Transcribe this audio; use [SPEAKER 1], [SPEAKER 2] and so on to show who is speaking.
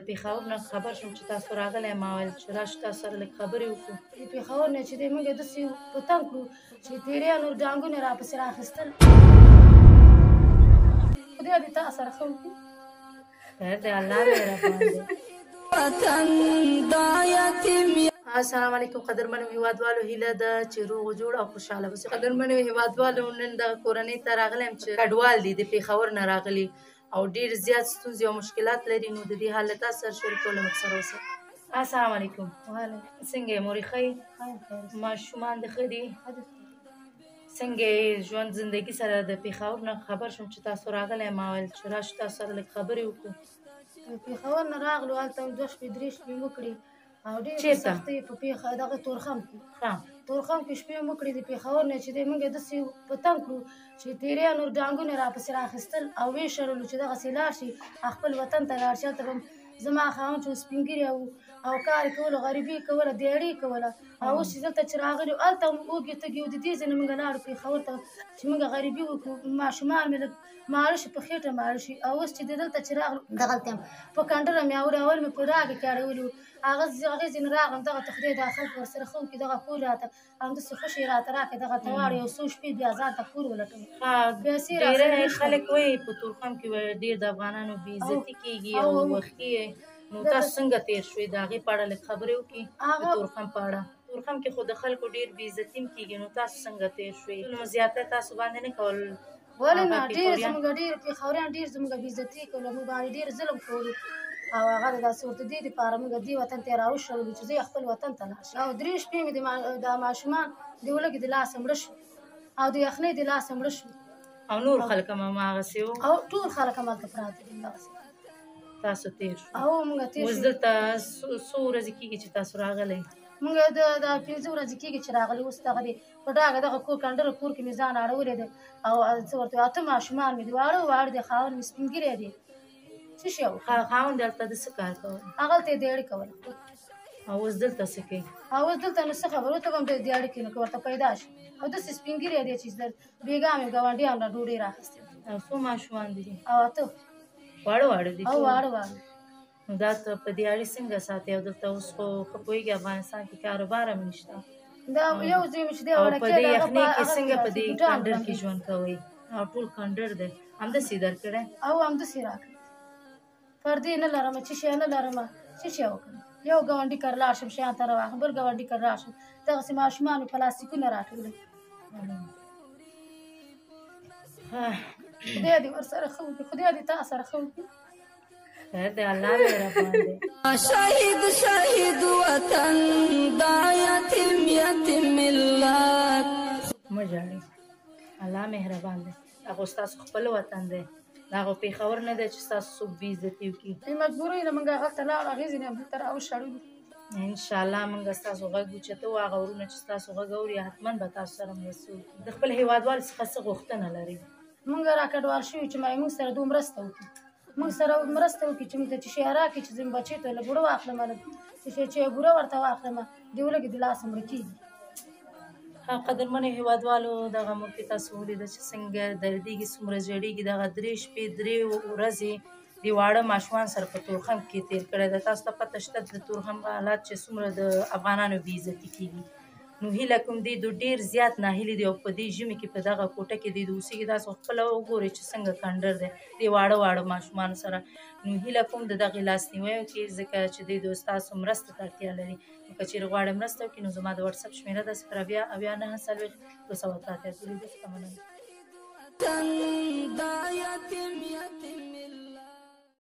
[SPEAKER 1] د پېښور نه خبر شوم چې تاسو راغلی ما ویل چې راشو تاسو سره لږ خبرې وکړو.
[SPEAKER 2] د پېښور نه چې دی موږ یې داسې په تنګ کړو چې تېرې نور ډانګونه یې راپسې رااخیستل. خدای دې تا سره ښه وکړي.
[SPEAKER 1] خیر دی الله مهربان دی. السلام علیکم قدرمنو هیوادوالو، هیله ده چې روغ جوړ او خوشحاله اوسئ. قدرمنو هیوادوالو، نن د کورنۍ ته راغلی یم چې کډوال دي، د پېښور نه راغلي او ډېر زیات ستونزې او مشکلات لري، نو د دې حال له تاسو سره شریکوله موږ سره اوسئ. السلام علیکم. څنګه یې مورې ښه یې؟ ماشومان دې ښه دي؟ څنګه یې ژوند زندګي سره؟ د پېښور نه خبر شوم چې تاسو راغلی ما ویل چې راشو تاسو سره لږ خبرې وکړو.
[SPEAKER 2] پېښور نه راغلو، هلته 2 شپې 3 شپې وکړې او ډېرې سختۍ په پېښه دغه تورخم کې تورخم کې شپې مو کړې. د پېښور نه چې دی موږ یې داسې په تنګ کړو چې تېرې نور ډانګونه یې راپسې رااخیستل او ویې شړلو چې دغسې لاړ شي خپل وطن ته لاړ شي. هلته به زما خاوند چې سپین ږیری او کار یې کوله، غریبي یې کوله، دیاړي یې کوله. او اوس چې دلته چې راغلي یو هلته هم اوږې تږي او د دې ځای نه موږ لاړو پېښور ته چې موږ غریبي وکړو، ماشومان مې لږ ماړه شي، په خېټه ماړه شي. او اوس چې دلته چې راغلو دغلته یم په کنډره مې اورې، اول مې په راګه کې اړولي وو، هغې ځای نه راغلم. دغه ته خدای دا خلک ورسره ښه وکړي، دغه کور راته همداسې خوشې راته راکړې، دغه ته واړو 100 شپې بیا ځان ته کور ولټوم.
[SPEAKER 1] ډېری خلک وایي په تورخم کې ډېر د افغانانو بې عزتي کېږي او وختي یې، نو تاسو څنګه تېر شوئ؟ د هغې په اړه لږ خبرې وکړي. د تورخم په اړه، تورخم کې خو د خلکو ډېر بې عزتي هم کېږي، نو تاسو څنګه تېر شوئ؟ زیاتی تاسو باندې نه کول؟
[SPEAKER 2] ولې نه، ډېر زموږ ډېر پېښوریان ډېر زموږ بې عزتي یې کول، موږ باندې ډېر ظلم کولو او هغه داسې ورته دې دپاره موږ دې وطن ته یې راوشړلو چې زه خپل وطن ته لاړ شم. او 3 شپې مې د ماشومان د ولږې د لاسه مړه شو او د یخنۍ د لاسه مړه شو.
[SPEAKER 1] او نور خلک هم هماغسې وو؟
[SPEAKER 2] او ټول خلک همالته پراته دي همدغسې.
[SPEAKER 1] تاسو تېر شو؟
[SPEAKER 2] او موږ تېر شو.
[SPEAKER 1] اوس دلته څو ورځې کېږي چې تاسو راغلی؟
[SPEAKER 2] موږ د 15 ورځې کېږي چې راغلي. اوس دغه دی په ډاګه دغه کور کنډره کور کې مې ځان اړولی دی او څه ورته 8 ماشومان مې دي، واړه دي، خاوند مې سپین ږیری دی. څه شی و؟
[SPEAKER 1] خاوند هلته د څه کار کوه؟
[SPEAKER 2] هغلته یې دیاړي کوله.
[SPEAKER 1] او اوس دلته څه کوي؟
[SPEAKER 2] او اوس دلته نو څه خبره، ورته به هم دیاړي کوي، نو که ورته پیدا شي. او داسې سپین ږیری دی چې بېګا مې ګاونډیانو نه ډوډۍ رااخیستې.
[SPEAKER 1] او څو ماشومان دي؟
[SPEAKER 2] او 8.
[SPEAKER 1] واړه دي؟
[SPEAKER 2] او واړه.
[SPEAKER 1] نو دا ته په دیاړي څنګه ساتي؟ او دلته اوس خو ښه پوهېږي افغانستان کې کاروبار هم نشته.
[SPEAKER 2] دا یو ځای مې چې دی
[SPEAKER 1] او په دې یخنۍ کې څنګه په دې کنډر کې ژوند کوئ؟ او ټول کنډر دی همداسې یې درکړی؟
[SPEAKER 2] او همداسې یې راکړی. پردې نه لرمه، څه شی نه لرمه، څه شی وکړم؟ یو ګاونډي کره لاړ شم شیان ته راواخلم، بل ګاونډي کره لاړ شم، دغسې ماشومان مې پلاستیکونه راټولوي. خدای دې ورسره ښه وکړي، خدای دې تا سره ښه وکړي.
[SPEAKER 1] خیر دی الله مهربان دی.
[SPEAKER 3] شهید وطن دا یتیم ملت.
[SPEAKER 1] مه ژاړئ، الله مهربان دی. هغه ستاسو خپل وطن دی، د هغه پېښور نه دی چې ستاسو څوک بې عزتي وکړي.
[SPEAKER 2] مجبورۍ نه موږ هغلته لاړو، هغې ځینې هم دلته راوشړلو.
[SPEAKER 1] انشاءالله موږ ستاسو غږ اوچتو، هغه ورونه چې ستاسو غږ اوري حتما به تاسو سره مرسته وکړي. د خپل هېوادوال څخه څه غوښتنه لرئ؟
[SPEAKER 2] موږ را کډوال شوي چې موږ سره دوه مرسته وکړي، موږ سره مرسته وکړي چې موږ ته چې شی راکړي چې زه مې بچۍ ته لږ اوړه واخلم، چې بوره ورته واخلم، د ولږې د لاسه مړه کېږي.
[SPEAKER 1] قدرمنو هېوادوالو، دغه مور کې تاسو ولیده چې څنګه دردېږي، څومره ژړېږي. دغه 3 شپې 3 ورځې د واړه ماشومان سره په تورخم کې تېر کړی ده. تاسو ته پته شته د تورخم حالات چې څومره د افغانانو بې عزتي کېږي. نو هیله کوم دی دوی ډېر زیات ناهیلي دي او په دې ژمي کې په دغه کوټه کې دوی د اوسېږي. تاسو خپله وګورئ چې څنګه کنډر دی د واړه ماشومانو سره. نو هیله کوم د دغې لاسنیوی وکړي، ځکه چې دوی د ستاسو مرسته ته اړتیا لري. نو که چېرې غواړئ مرسته وکړي نو زما د وټساپ شمېره ده 08940 283 مننه.